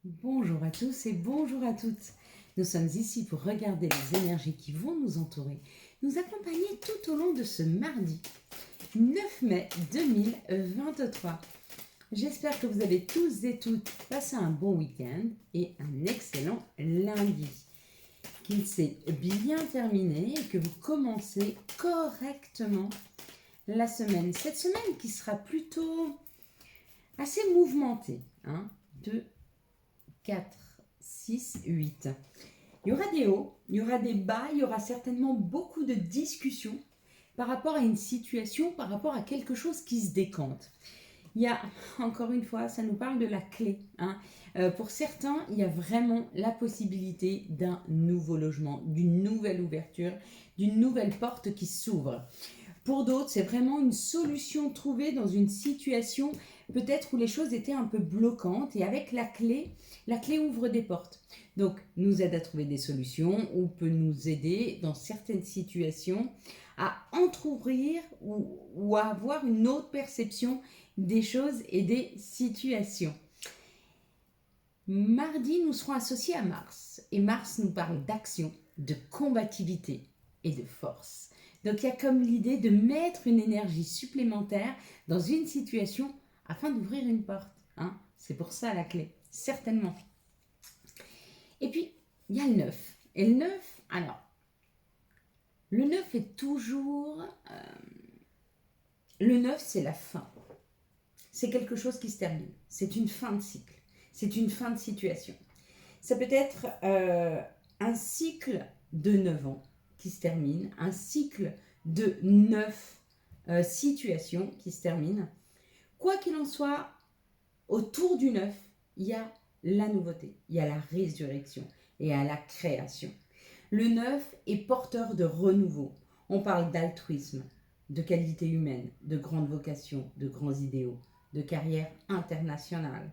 Bonjour à tous et bonjour à toutes. Nous sommes ici pour regarder les énergies qui vont nous entourer, nous accompagner tout au long de ce mardi 9 mai 2023. J'espère que vous avez tous et toutes passé un bon week-end et un excellent lundi. Qu'il s'est bien terminé et que vous commencez correctement la semaine. Cette semaine qui sera plutôt assez mouvementée. 2, 4, 6, 8. Il y aura des hauts, il y aura des bas, il y aura certainement beaucoup de discussions par rapport à une situation, par rapport à quelque chose qui se décante. Il y a, encore une fois, ça nous parle de la clé. Pour certains, il y a vraiment la possibilité d'un nouveau logement, d'une nouvelle ouverture, d'une nouvelle porte qui s'ouvre. Pour d'autres, c'est vraiment une solution trouvée dans une situation peut-être où les choses étaient un peu bloquantes et avec la clé ouvre des portes. Donc, nous aide à trouver des solutions ou peut nous aider dans certaines situations à entrouvrir ou à avoir une autre perception des choses et des situations. Mardi, nous serons associés à Mars et Mars nous parle d'action, de combativité et de force. Donc il y a comme l'idée de mettre une énergie supplémentaire dans une situation afin d'ouvrir une porte. C'est pour ça la clé, certainement. Et puis, il y a le 9. Et le 9, alors, le 9 est toujours... le 9, c'est la fin. C'est quelque chose qui se termine. C'est une fin de cycle. C'est une fin de situation. Ça peut être un cycle de 9 ans qui se termine, un cycle de 9 situations qui se terminent. Quoi qu'il en soit, autour du 9, il y a la nouveauté, il y a la résurrection et il y a la création. Le 9 est porteur de renouveau. On parle d'altruisme, de qualité humaine, de grande vocation, de grands idéaux, de carrière internationale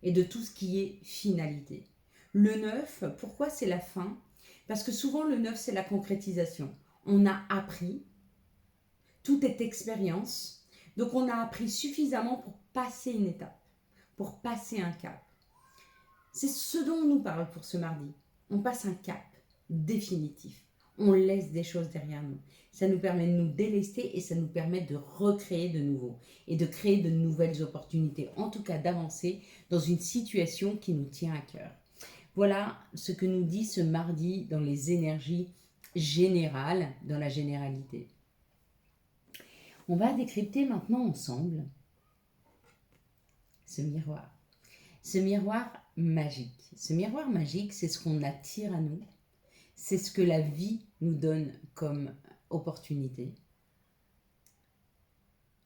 et de tout ce qui est finalité. Le 9, pourquoi c'est la fin? Parce que souvent le 9, c'est la concrétisation. On a appris, tout est expérience, donc on a appris suffisamment pour passer une étape, pour passer un cap. C'est ce dont on nous parle pour ce mardi. On passe un cap définitif. On laisse des choses derrière nous. Ça nous permet de nous délester et ça nous permet de recréer de nouveau et de créer de nouvelles opportunités, en tout cas d'avancer dans une situation qui nous tient à cœur. Voilà ce que nous dit ce mardi dans les énergies générales, dans la généralité. On va décrypter maintenant ensemble ce miroir. Ce miroir magique. Ce miroir magique, c'est ce qu'on attire à nous. C'est ce que la vie nous donne comme opportunité.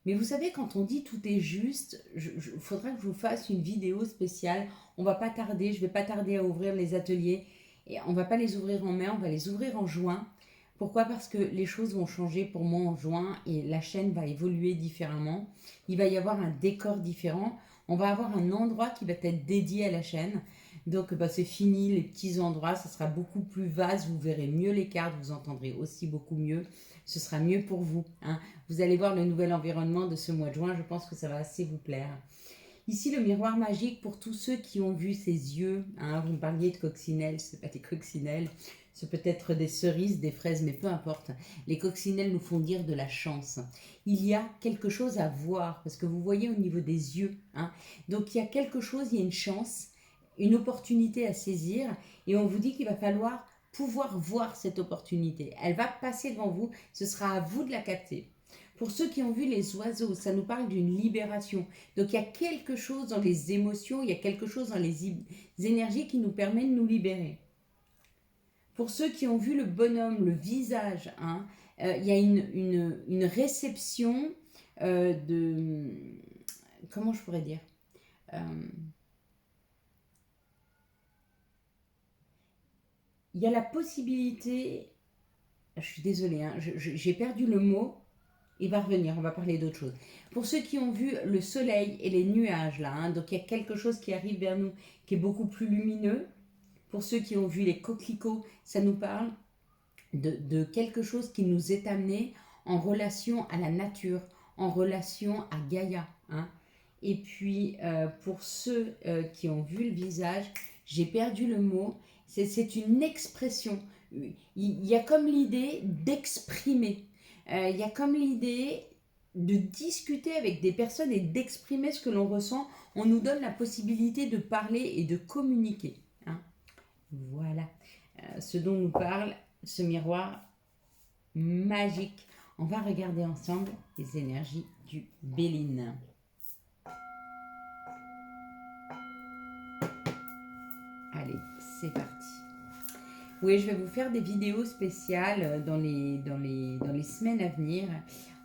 Mais vous savez, quand on dit tout est juste, il faudra que je vous fasse une vidéo spéciale. On va pas tarder, je vais pas tarder à ouvrir les ateliers. Et on va pas les ouvrir en mai, on va les ouvrir en juin. Pourquoi? Parce que les choses vont changer pour moi en juin et la chaîne va évoluer différemment. Il va y avoir un décor différent. On va avoir un endroit qui va être dédié à la chaîne. Donc c'est fini les petits endroits, ça sera beaucoup plus vaste, vous verrez mieux les cartes, vous entendrez aussi beaucoup mieux. Ce sera mieux pour vous. Vous allez voir le nouvel environnement de ce mois de juin, je pense que ça va assez vous plaire. Ici, le miroir magique pour tous ceux qui ont vu ces yeux. Vous me parliez de coccinelles, ce n'est pas des coccinelles, c'est peut-être des cerises, des fraises, mais peu importe. Les coccinelles nous font dire de la chance. Il y a quelque chose à voir, parce que vous voyez au niveau des yeux. Donc il y a quelque chose, il y a une chance, une opportunité à saisir, et on vous dit qu'il va falloir pouvoir voir cette opportunité. Elle va passer devant vous, ce sera à vous de la capter. Pour ceux qui ont vu les oiseaux, ça nous parle d'une libération. Donc il y a quelque chose dans les émotions, il y a quelque chose dans les énergies qui nous permet de nous libérer. Pour ceux qui ont vu le bonhomme, le visage, il y a une réception de... Comment je pourrais dire il y a la possibilité... Je suis désolée, j'ai perdu le mot. Il va revenir, on va parler d'autre chose. Pour ceux qui ont vu le soleil et les nuages, là, donc il y a quelque chose qui arrive vers nous qui est beaucoup plus lumineux. Pour ceux qui ont vu les coquelicots, ça nous parle de quelque chose qui nous est amené en relation à la nature, en relation à Gaïa. Et puis, pour ceux qui ont vu le visage, j'ai perdu le mot. C'est une expression. Il y a comme l'idée d'exprimer. Il y a comme l'idée de discuter avec des personnes et d'exprimer ce que l'on ressent. On nous donne la possibilité de parler et de communiquer. Hein. Voilà ce dont nous parle ce miroir magique. On va regarder ensemble les énergies du Béline. Allez, c'est parti. Oui, je vais vous faire des vidéos spéciales dans les semaines à venir.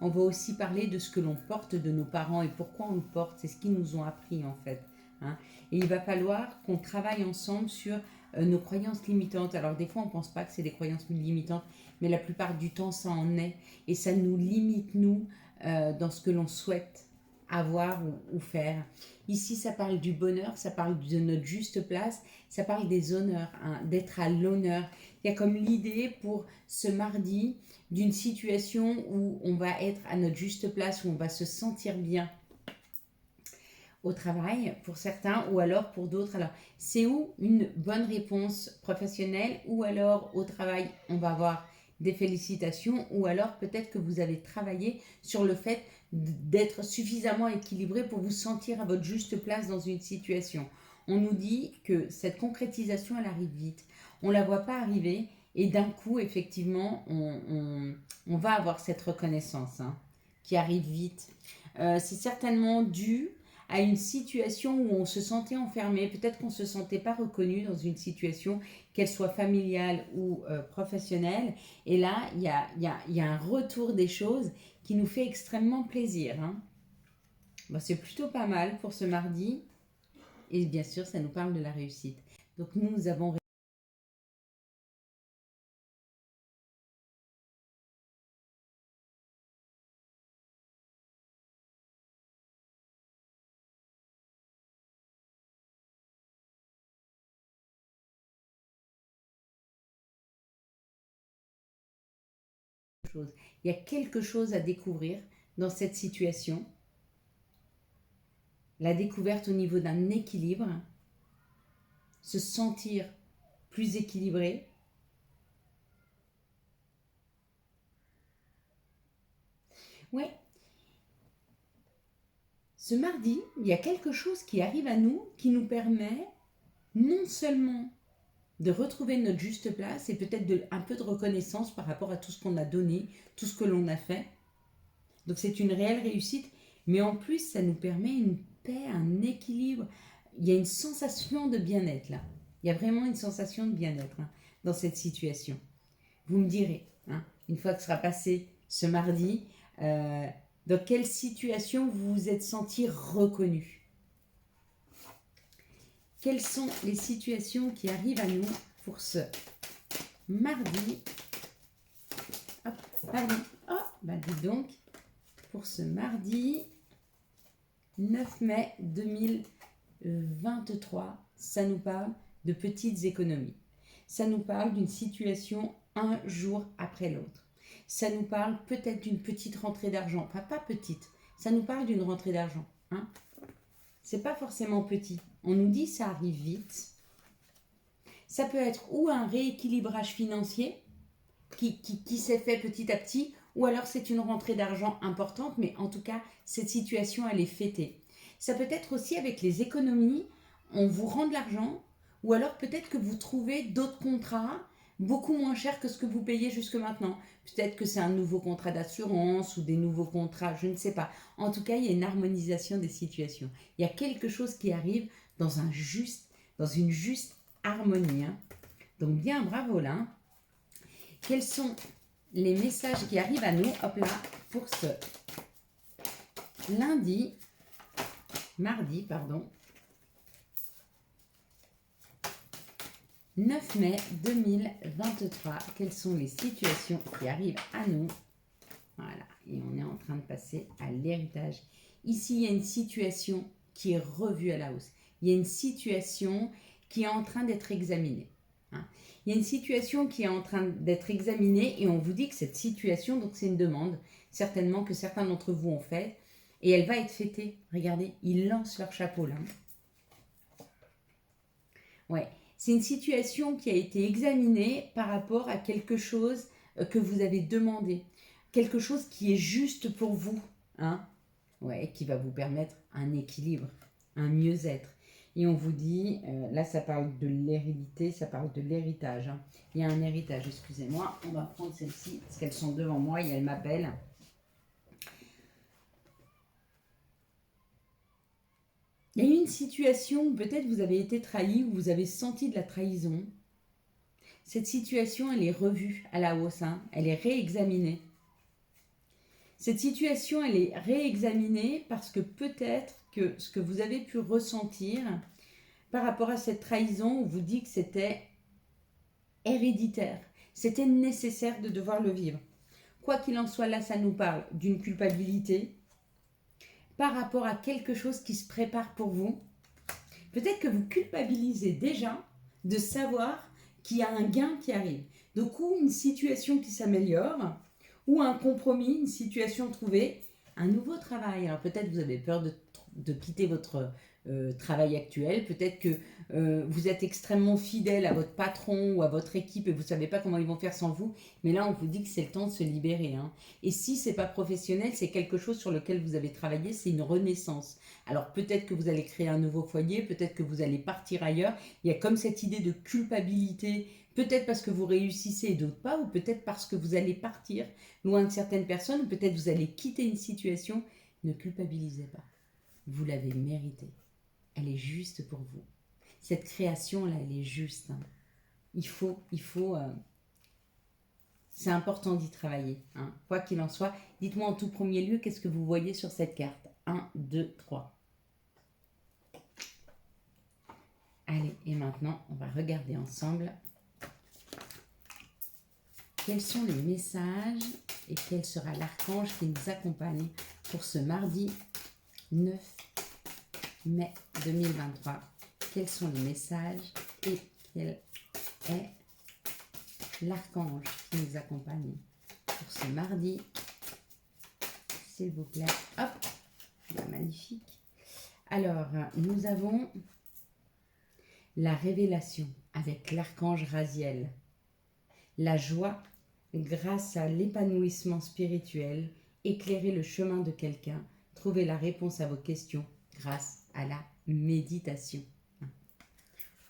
On va aussi parler de ce que l'on porte de nos parents et pourquoi on le porte. C'est ce qu'ils nous ont appris en fait. Hein. Et il va falloir qu'on travaille ensemble sur nos croyances limitantes. Alors des fois, on ne pense pas que c'est des croyances limitantes, mais la plupart du temps, ça en est. Et ça nous limite, nous, dans ce que l'on souhaite avoir ou faire. Ici, ça parle du bonheur, ça parle de notre juste place, ça parle des honneurs, hein, d'être à l'honneur. Il y a comme l'idée pour ce mardi d'une situation où on va être à notre juste place, où on va se sentir bien au travail pour certains ou alors pour d'autres. Alors, c'est où une bonne réponse professionnelle ou alors au travail, on va avoir des félicitations ou alors peut-être que vous avez travaillé sur le fait d'être suffisamment équilibré pour vous sentir à votre juste place dans une situation. On nous dit que cette concrétisation, elle arrive vite. On ne la voit pas arriver et d'un coup, effectivement, on va avoir cette reconnaissance hein, qui arrive vite. C'est certainement dû à une situation où on se sentait enfermé, peut-être qu'on ne se sentait pas reconnu dans une situation, qu'elle soit familiale ou professionnelle. Et là, il y a un retour des choses qui nous fait extrêmement plaisir. Hein. Bon, c'est plutôt pas mal pour ce mardi. Et bien sûr, ça nous parle de la réussite. Donc nous avons chose. Il y a quelque chose à découvrir dans cette situation. La découverte au niveau d'un équilibre, se sentir plus équilibré. Ouais. Ce mardi, il y a quelque chose qui arrive à nous qui nous permet non seulement de retrouver notre juste place et peut-être un peu de reconnaissance par rapport à tout ce qu'on a donné, tout ce que l'on a fait. Donc c'est une réelle réussite, mais en plus ça nous permet une paix, un équilibre. Il y a une sensation de bien-être là. Il y a vraiment une sensation de bien-être hein, dans cette situation. Vous me direz, hein, une fois que sera passé ce mardi, dans quelle situation vous vous êtes senti reconnu? Quelles sont les situations qui arrivent à nous pour ce mardi? Hop, pardon. Oh, bah dis donc, pour ce mardi 9 mai 2023, ça nous parle de petites économies. Ça nous parle d'une situation un jour après l'autre. Ça nous parle peut-être d'une petite rentrée d'argent. Enfin, pas petite. Ça nous parle d'une rentrée d'argent. Hein. C'est pas forcément petit. On nous dit ça arrive vite. Ça peut être ou un rééquilibrage financier qui s'est fait petit à petit, ou alors c'est une rentrée d'argent importante, mais en tout cas, cette situation, elle est fêtée. Ça peut être aussi avec les économies, on vous rend de l'argent, ou alors peut-être que vous trouvez d'autres contrats beaucoup moins chers que ce que vous payez jusque maintenant. Peut-être que c'est un nouveau contrat d'assurance ou des nouveaux contrats, je ne sais pas. En tout cas, il y a une harmonisation des situations. Il y a quelque chose qui arrive dans une juste harmonie. Hein. Donc bien, bravo là. Quels sont les messages qui arrivent à nous, hop là, pour ce mardi, 9 mai 2023. Quelles sont les situations qui arrivent à nous? Voilà, et on est en train de passer à l'héritage. Ici, il y a une situation qui est revue à la hausse. Il y a une situation qui est en train d'être examinée. Hein. Il y a une situation qui est en train d'être examinée et on vous dit que cette situation, donc c'est une demande, certainement que certains d'entre vous ont fait, Et elle va être fêtée. Regardez, ils lancent leur chapeau là. Ouais. C'est une situation qui a été examinée par rapport à quelque chose que vous avez demandé. Quelque chose qui est juste pour vous. Hein? Ouais, qui va vous permettre un équilibre, un mieux-être. Et on vous dit, là ça parle de l'hérédité, ça parle de l'héritage. Hein. Il y a un héritage, excusez-moi. On va prendre celle-ci, parce qu'elles sont devant moi et elles m'appellent. Il y a eu une situation où peut-être vous avez été trahi, où vous avez senti de la trahison. Cette situation, elle est revue à la hausse, hein. Elle est réexaminée. Cette situation, elle est réexaminée parce que peut-être que ce que vous avez pu ressentir par rapport à cette trahison, on vous dit que c'était héréditaire. C'était nécessaire de devoir le vivre. Quoi qu'il en soit, là, ça nous parle d'une culpabilité par rapport à quelque chose qui se prépare pour vous. Peut-être que vous culpabilisez déjà de savoir qu'il y a un gain qui arrive. Donc, ou une situation qui s'améliore, ou un compromis, une situation trouvée, un nouveau travail. Alors peut-être vous avez peur de quitter votre travail actuel, peut-être que vous êtes extrêmement fidèle à votre patron ou à votre équipe et vous ne savez pas comment ils vont faire sans vous, mais là on vous dit que c'est le temps de se libérer. Hein. Et si ce n'est pas professionnel, c'est quelque chose sur lequel vous avez travaillé, c'est une renaissance. Alors peut-être que vous allez créer un nouveau foyer, peut-être que vous allez partir ailleurs, il y a comme cette idée de culpabilité, peut-être parce que vous réussissez et d'autres pas, ou peut-être parce que vous allez partir loin de certaines personnes, ou peut-être vous allez quitter une situation. Ne culpabilisez pas. Vous l'avez méritée. Elle est juste pour vous. Cette création-là, elle est juste. Hein. Il faut c'est important d'y travailler. Hein. Quoi qu'il en soit, dites-moi en tout premier lieu, qu'est-ce que vous voyez sur cette carte? 1, 2, 3. Allez, et maintenant, on va regarder ensemble quels sont les messages et quel sera l'archange qui nous accompagne pour ce mardi 9 mai 2023. Quels sont les messages et quel est l'archange qui nous accompagne pour ce mardi, s'il vous plaît. Hop, magnifique. Alors, nous avons la révélation avec l'archange Raziel. La joie grâce à l'épanouissement spirituel, éclairer le chemin de quelqu'un, trouver la réponse à vos questions grâce à la méditation.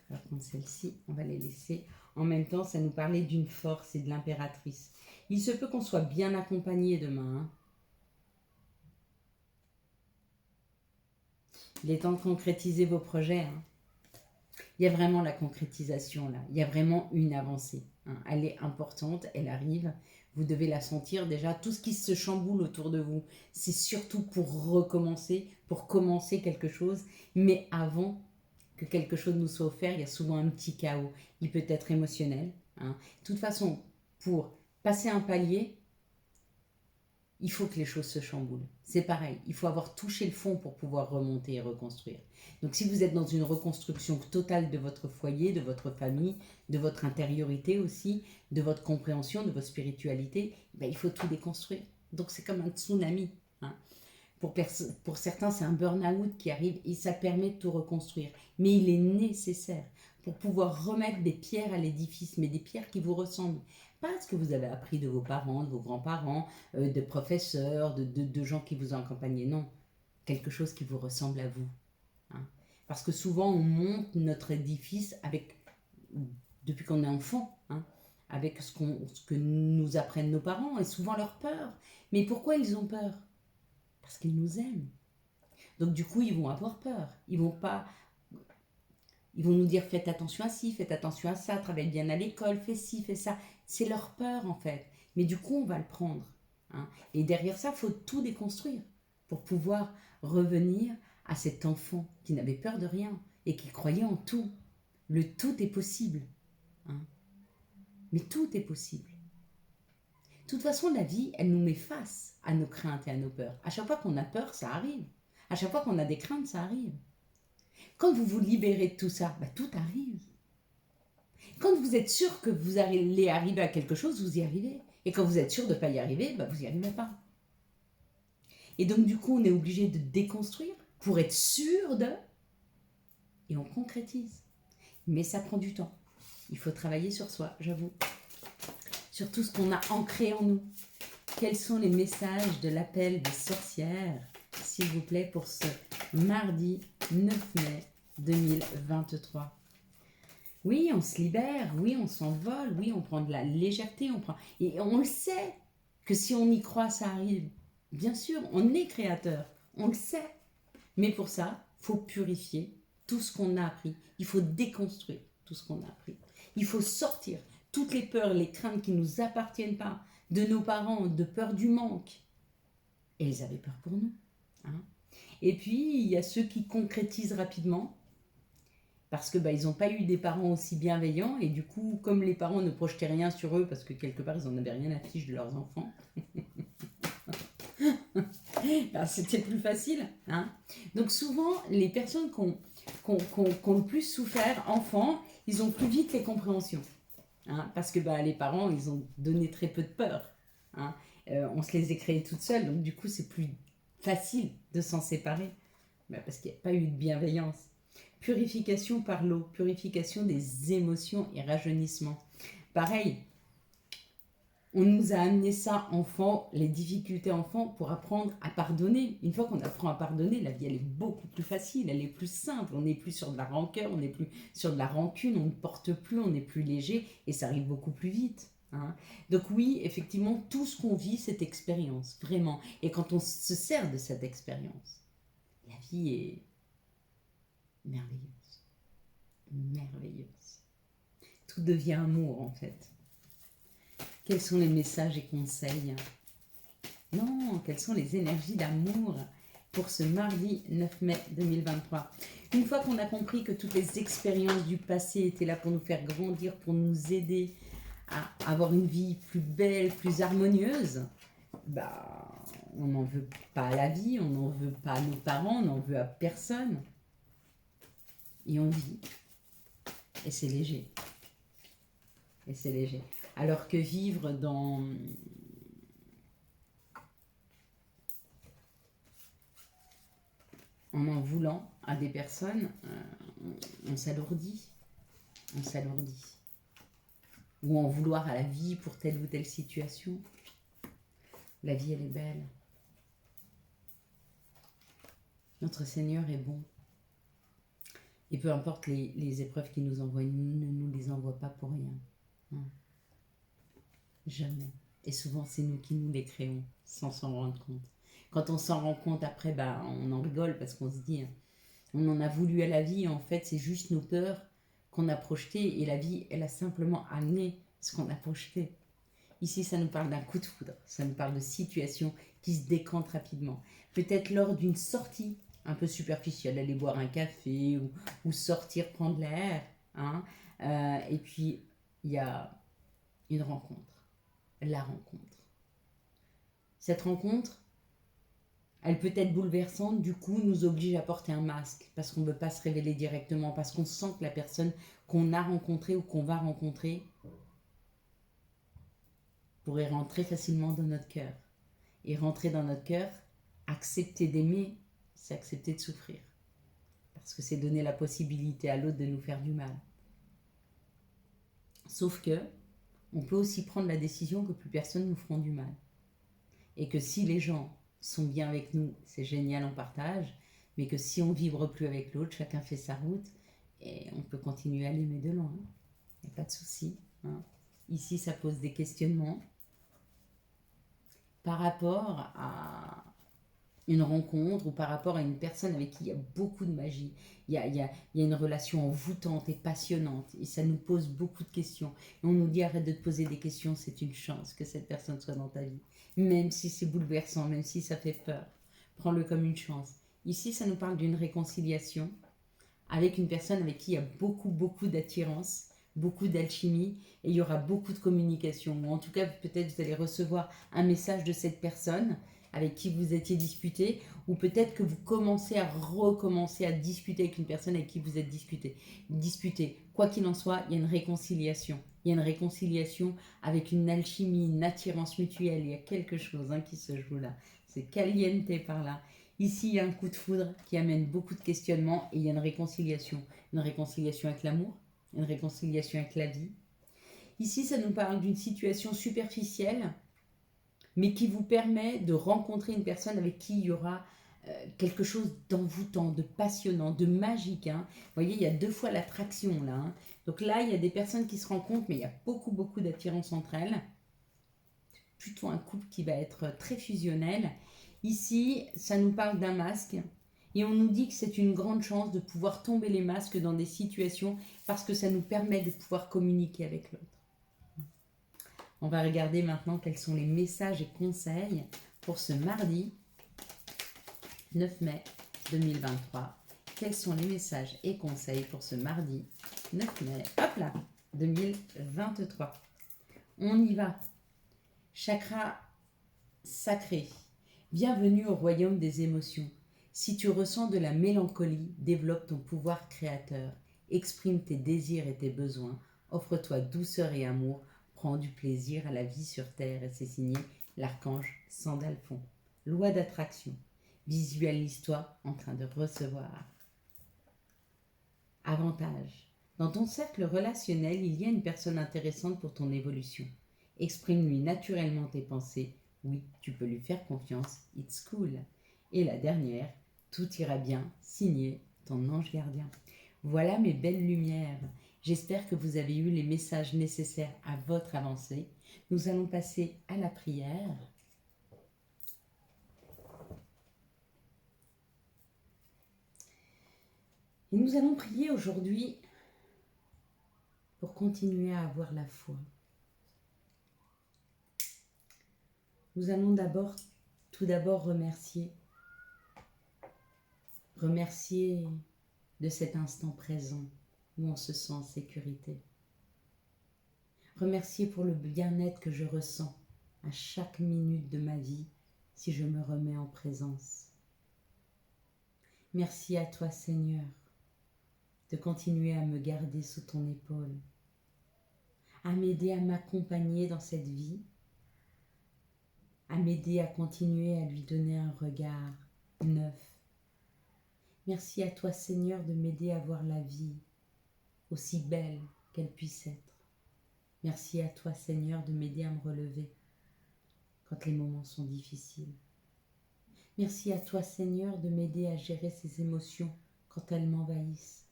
On va prendre celle-ci, on va les laisser. En même temps, ça nous parlait d'une force et de l'impératrice. Il se peut qu'on soit bien accompagné demain. Hein. Il est temps de concrétiser vos projets. Hein. Il y a vraiment la concrétisation là. Il y a vraiment une avancée. Hein. Elle est importante, elle arrive. Vous devez la sentir déjà. Tout ce qui se chamboule autour de vous, c'est surtout pour recommencer, pour commencer quelque chose. Mais avant que quelque chose nous soit offert, il y a souvent un petit chaos. Il peut être émotionnel. Hein. De toute façon, pour passer un palier, il faut que les choses se chamboulent. C'est pareil, il faut avoir touché le fond pour pouvoir remonter et reconstruire. Donc si vous êtes dans une reconstruction totale de votre foyer, de votre famille, de votre intériorité aussi, de votre compréhension, de votre spiritualité, il faut tout déconstruire. Donc c'est comme un tsunami. Hein. Pour certains, c'est un burn-out qui arrive et ça permet de tout reconstruire. Mais il est nécessaire pour pouvoir remettre des pierres à l'édifice, mais des pierres qui vous ressemblent. Pas ce que vous avez appris de vos parents, de vos grands-parents, de professeurs, de gens qui vous ont accompagné. Non, quelque chose qui vous ressemble à vous. Hein. Parce que souvent, on monte notre édifice depuis qu'on est enfant, hein, avec ce que nous apprennent nos parents et souvent leur peur. Mais pourquoi ils ont peur? Parce qu'ils nous aiment. Donc du coup, ils vont avoir peur. Ils vont nous dire faites attention à ci, faites attention à ça, travaille bien à l'école, fais ci, fais ça. C'est leur peur en fait. Mais du coup, on va le prendre. Hein. Et derrière ça, il faut tout déconstruire pour pouvoir revenir à cet enfant qui n'avait peur de rien et qui croyait en tout. Le tout est possible. Hein. Mais tout est possible. De toute façon, la vie, elle nous met face à nos craintes et à nos peurs. À chaque fois qu'on a peur, ça arrive. À chaque fois qu'on a des craintes, ça arrive. Quand vous vous libérez de tout ça, tout arrive. Quand vous êtes sûr que vous allez arriver à quelque chose, vous y arrivez. Et quand vous êtes sûr de ne pas y arriver, vous n'y arrivez pas. Et donc du coup, on est obligé de déconstruire pour être sûr de... Et on concrétise. Mais ça prend du temps. Il faut travailler sur soi, j'avoue. Sur tout ce qu'on a ancré en nous. Quels sont les messages de l'appel des sorcières, s'il vous plaît, pour ce mardi 9 mai 2023? Oui, on se libère, oui, on s'envole, oui, on prend de la légèreté, et on le sait que si on y croit, ça arrive. Bien sûr, on est créateur, on le sait. Mais pour ça, il faut purifier tout ce qu'on a appris. Il faut déconstruire tout ce qu'on a appris. Il faut sortir toutes les peurs, les craintes qui ne nous appartiennent pas, de nos parents, de peur du manque. Et ils avaient peur pour nous. Hein. Et puis, il y a ceux qui concrétisent rapidement, parce que ils n'ont pas eu des parents aussi bienveillants, et du coup, comme les parents ne projetaient rien sur eux, parce que quelque part, ils n'en avaient rien à fiche de leurs enfants, c'était plus facile. Hein. Donc souvent, les personnes qui ont le plus souffert, enfants, ils ont plus vite les compréhensions. Hein, parce que les parents, ils ont donné très peu de peur. Hein. On se les est créés toutes seules, donc du coup, c'est plus facile de s'en séparer. Parce qu'il n'y a pas eu de bienveillance. Purification par l'eau, purification des émotions et rajeunissement. Pareil, on nous a amené ça enfant, les difficultés enfants, pour apprendre à pardonner. Une fois qu'on apprend à pardonner, la vie elle est beaucoup plus facile, elle est plus simple. On n'est plus sur de la rancœur, on n'est plus sur de la rancune, on ne porte plus, on est plus léger et ça arrive beaucoup plus vite. Hein. Donc oui, effectivement, tout ce qu'on vit, cette expérience, vraiment. Et quand on se sert de cette expérience, la vie est merveilleuse. Merveilleuse. Tout devient amour en fait. Quels sont les messages et conseils? Non, quelles sont les énergies d'amour pour ce mardi 9 mai 2023? Une fois qu'on a compris que toutes les expériences du passé étaient là pour nous faire grandir, pour nous aider à avoir une vie plus belle, plus harmonieuse, on n'en veut pas à la vie, on n'en veut pas à nos parents, on n'en veut à personne. Et on vit. Et c'est léger. Et c'est léger. Alors que vivre en voulant à des personnes, on s'alourdit. On s'alourdit. Ou en vouloir à la vie pour telle ou telle situation. La vie, elle est belle. Notre Seigneur est bon. Et peu importe les épreuves qu'il nous envoie, il ne nous les envoie pas pour rien. Non. Jamais. Et souvent, c'est nous qui nous les créons, sans s'en rendre compte. Quand on s'en rend compte, après, on en rigole parce qu'on se dit, on en a voulu à la vie, en fait, c'est juste nos peurs qu'on a projetées, et la vie, elle a simplement amené ce qu'on a projeté. Ici, ça nous parle d'un coup de foudre, ça nous parle de situations qui se décantent rapidement. Peut-être lors d'une sortie un peu superficielle, aller boire un café ou sortir prendre l'air. Hein, et puis, il y a une rencontre. La rencontre. Cette rencontre, elle peut être bouleversante, du coup nous oblige à porter un masque, parce qu'on ne veut pas se révéler directement, parce qu'on sent que la personne qu'on a rencontrée ou qu'on va rencontrer pourrait rentrer facilement dans notre cœur. Et rentrer dans notre cœur, accepter d'aimer, c'est accepter de souffrir. Parce que c'est donner la possibilité à l'autre de nous faire du mal. Sauf que on peut aussi prendre la décision que plus personne ne nous fera du mal. Et que si les gens sont bien avec nous, c'est génial, on partage, mais que si on ne vibre plus avec l'autre, chacun fait sa route, et on peut continuer à l'aimer de loin. Il n'y a pas de souci. Hein. Ici, ça pose des questionnements par rapport à une rencontre ou par rapport à une personne avec qui il y a beaucoup de magie. Il y a une relation envoûtante et passionnante, et ça nous pose beaucoup de questions. Et on nous dit arrête de te poser des questions, c'est une chance que cette personne soit dans ta vie. Même si c'est bouleversant, même si ça fait peur, prends-le comme une chance. Ici, ça nous parle d'une réconciliation avec une personne avec qui il y a beaucoup d'attirance, beaucoup d'alchimie, et il y aura beaucoup de communication. Ou en tout cas, peut-être vous allez recevoir un message de cette personne avec qui vous étiez disputé, ou peut-être que vous recommencez à discuter avec une personne avec qui vous êtes disputé. Quoi qu'il en soit, il y a une réconciliation. Il y a une réconciliation avec une alchimie, une attirance mutuelle. Il y a quelque chose qui se joue là. C'est caliente par là. Ici, il y a un coup de foudre qui amène beaucoup de questionnements et il y a une réconciliation. Une réconciliation avec l'amour, une réconciliation avec la vie. Ici, ça nous parle d'une situation superficielle, mais qui vous permet de rencontrer une personne avec qui il y aura quelque chose d'envoûtant, de passionnant, de magique. Hein. Vous voyez, il y a 2 fois l'attraction là. Hein. Donc là, il y a des personnes qui se rencontrent, mais il y a beaucoup d'attirance entre elles. Plutôt un couple qui va être très fusionnel. Ici, ça nous parle d'un masque. Et on nous dit que c'est une grande chance de pouvoir tomber les masques dans des situations parce que ça nous permet de pouvoir communiquer avec l'autre. On va regarder maintenant quels sont les messages et conseils pour ce mardi 9 mai 2023. Quels sont les messages et conseils pour ce mardi 9 mai, hop là, 2023. On y va. Chakra sacré. Bienvenue au royaume des émotions. Si tu ressens de la mélancolie, développe ton pouvoir créateur. Exprime tes désirs et tes besoins. Offre-toi douceur et amour. Prends du plaisir à la vie sur Terre. Et c'est signé l'archange Sandalphon. Loi d'attraction. Visualise-toi en train de recevoir. Avantage. Dans ton cercle relationnel, il y a une personne intéressante pour ton évolution. Exprime-lui naturellement tes pensées. Oui, tu peux lui faire confiance. It's cool. Et la dernière, tout ira bien. Signé ton ange gardien. Voilà mes belles lumières. J'espère que vous avez eu les messages nécessaires à votre avancée. Nous allons passer à la prière. Et nous allons prier aujourd'hui pour continuer à avoir la foi. Nous allons tout d'abord remercier de cet instant présent où on se sent en sécurité. Remercier pour le bien-être que je ressens à chaque minute de ma vie si je me remets en présence. Merci à toi, Seigneur, de continuer à me garder sous ton épaule, à m'aider à m'accompagner dans cette vie, à m'aider à continuer à lui donner un regard neuf. Merci à toi, Seigneur, de m'aider à voir la vie aussi belle qu'elle puisse être. Merci à toi, Seigneur, de m'aider à me relever quand les moments sont difficiles. Merci à toi, Seigneur, de m'aider à gérer ces émotions quand elles m'envahissent,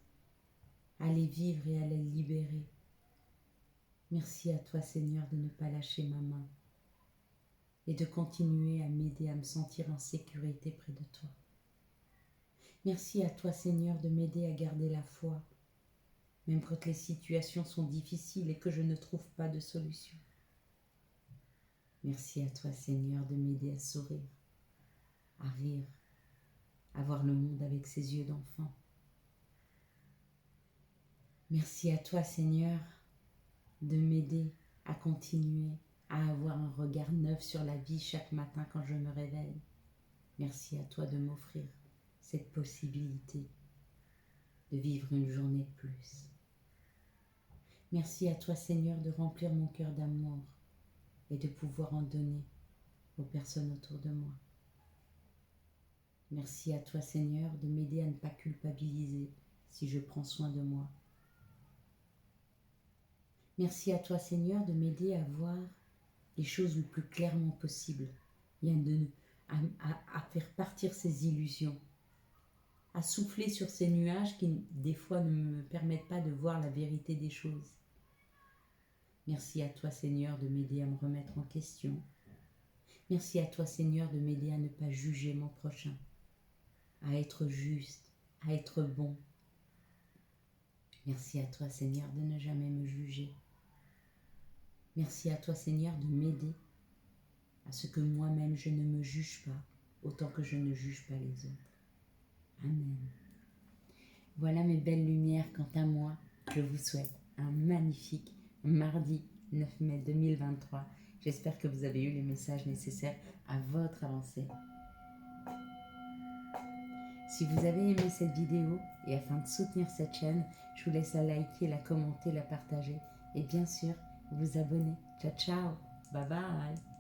à les vivre et à les libérer. Merci à toi, Seigneur, de ne pas lâcher ma main et de continuer à m'aider à me sentir en sécurité près de toi. Merci à toi, Seigneur, de m'aider à garder la foi, même quand les situations sont difficiles et que je ne trouve pas de solution. Merci à toi, Seigneur, de m'aider à sourire, à rire, à voir le monde avec ses yeux d'enfant. Merci à toi, Seigneur, de m'aider à continuer à avoir un regard neuf sur la vie chaque matin quand je me réveille. Merci à toi de m'offrir cette possibilité de vivre une journée de plus. Merci à toi, Seigneur, de remplir mon cœur d'amour et de pouvoir en donner aux personnes autour de moi. Merci à toi, Seigneur, de m'aider à ne pas culpabiliser si je prends soin de moi. Merci à toi, Seigneur, de m'aider à voir les choses le plus clairement possible, à faire partir ces illusions, à souffler sur ces nuages qui, des fois, ne me permettent pas de voir la vérité des choses. Merci à toi, Seigneur, de m'aider à me remettre en question. Merci à toi, Seigneur, de m'aider à ne pas juger mon prochain, à être juste, à être bon. Merci à toi, Seigneur, de ne jamais me juger. Merci à toi, Seigneur, de m'aider à ce que moi-même je ne me juge pas autant que je ne juge pas les autres. Amen. Voilà mes belles lumières. Quant à moi, je vous souhaite un magnifique mardi 9 mai 2023. J'espère que vous avez eu les messages nécessaires à votre avancée. Si vous avez aimé cette vidéo et afin de soutenir cette chaîne, je vous laisse la liker, la commenter, la partager et bien sûr vous abonner. Ciao ciao, bye bye.